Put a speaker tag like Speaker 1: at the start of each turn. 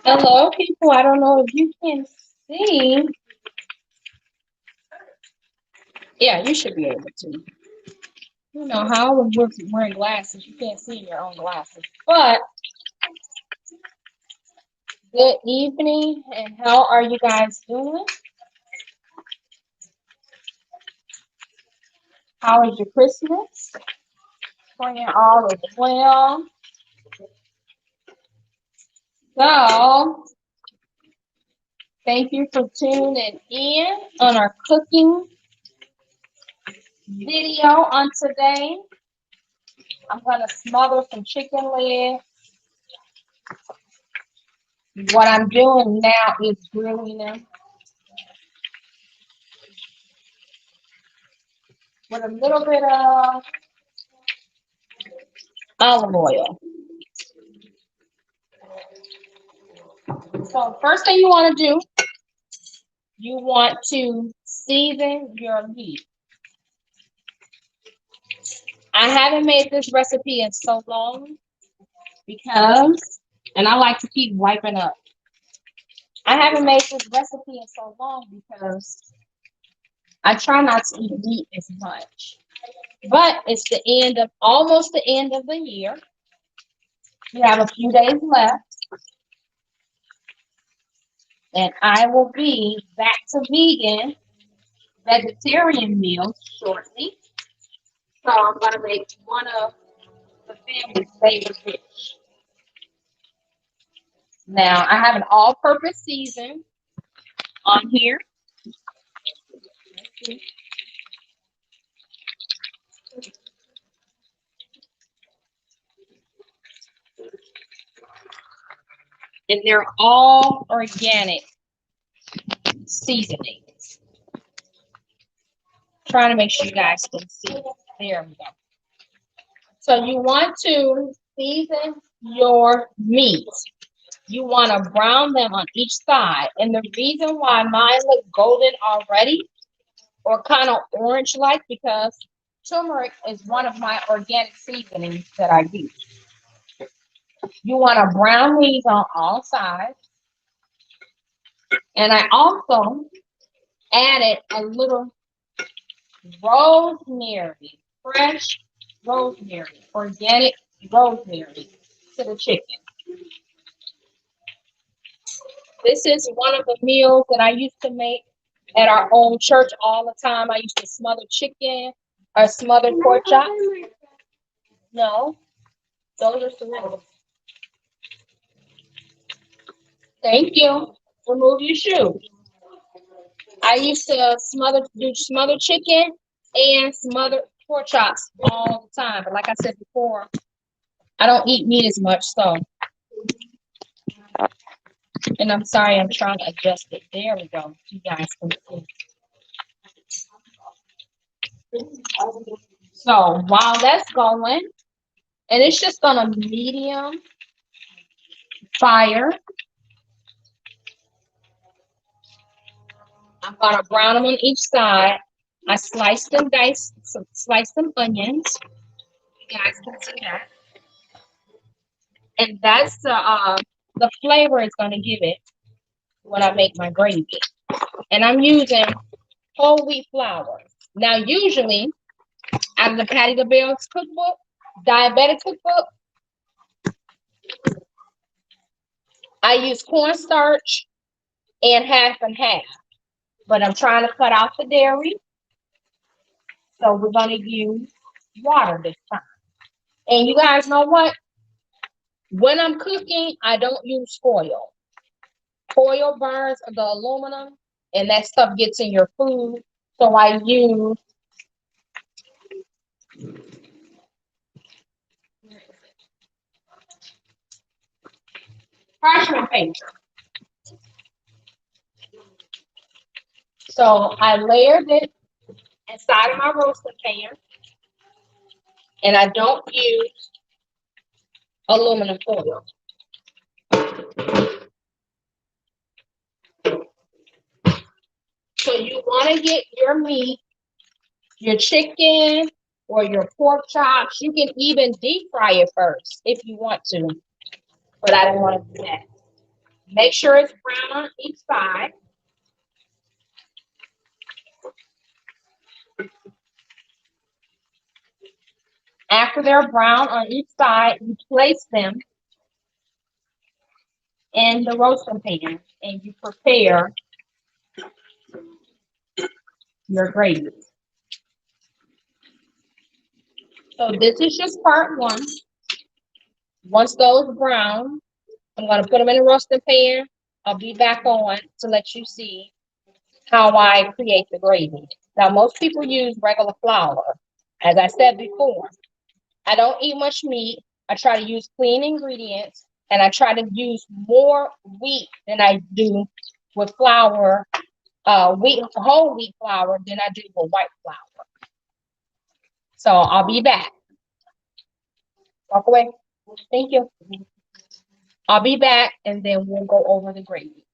Speaker 1: Hello, people. I don't know if you can see. Yeah, you should be able to. You know how we're wearing glasses, you can't see in your own glasses. But good evening, and how are you guys doing? How was your Christmas? Praying all is well. So, thank you for tuning in on our cooking video on today. I'm gonna smother some chicken legs. What I'm doing now is grilling them with a little bit of olive oil. So first thing you want to do, you want to season your meat. I haven't made this recipe in so long because, and I like to keep wiping up. I haven't made this recipe in so long because I try not to eat meat as much. But it's almost the end of the year. We have a few days left, and I will be back to vegetarian meals shortly. So I'm gonna make one of the family's favorite dish. Now I have an all-purpose season on here. And they're all organic seasonings. Trying to make sure you guys can see. There we go. So you want to season your meat. You want to brown them on each side. And the reason why mine look golden already or kind of orange-like because turmeric is one of my organic seasonings that I use. You want to brown these on all sides. And I also added a little rosemary, fresh rosemary, organic rosemary to the chicken. This is one of the meals that I used to make at our own church all the time. I used to smother chicken or smothered pork chops. No, those are cereals. Thank you. Remove your shoe. I used to do smothered chicken and smothered pork chops all the time. But like I said before, I don't eat meat as much, so. And I'm sorry, I'm trying to adjust it. There we go. You guys can see. So while that's going, and it's just on a medium fire, I'm gonna brown them on each side. I sliced some onions. You guys can see that. And that's the flavor it's gonna give it when I make my gravy. And I'm using whole wheat flour. Now, usually, out of the Patty LaBelle's cookbook, diabetic cookbook, I use cornstarch and half and half. But I'm trying to cut out the dairy. So we're going to use water this time. And you guys know what? When I'm cooking, I don't use foil. Foil burns the aluminum and that stuff gets in your food. So I use parchment paper. So I layered it inside of my roasting pan. And I don't use aluminum foil. So you want to get your meat, your chicken, or your pork chops. You can even deep fry it first if you want to, but I don't want to do that. Make sure it's brown on each side. After they're brown on each side, you place them in the roasting pan and you prepare your gravy. So this is just part one. Once those brown, I'm going to put them in a roasting pan. I'll be back on to let you see how I create the gravy. Now, most people use regular flour. As I said before, I don't eat much meat. I try to use clean ingredients, and I try to use more wheat than I do with flour, whole wheat flour than I do with white flour. So I'll be back. Walk away. Thank you. I'll be back, and then we'll go over the gravy.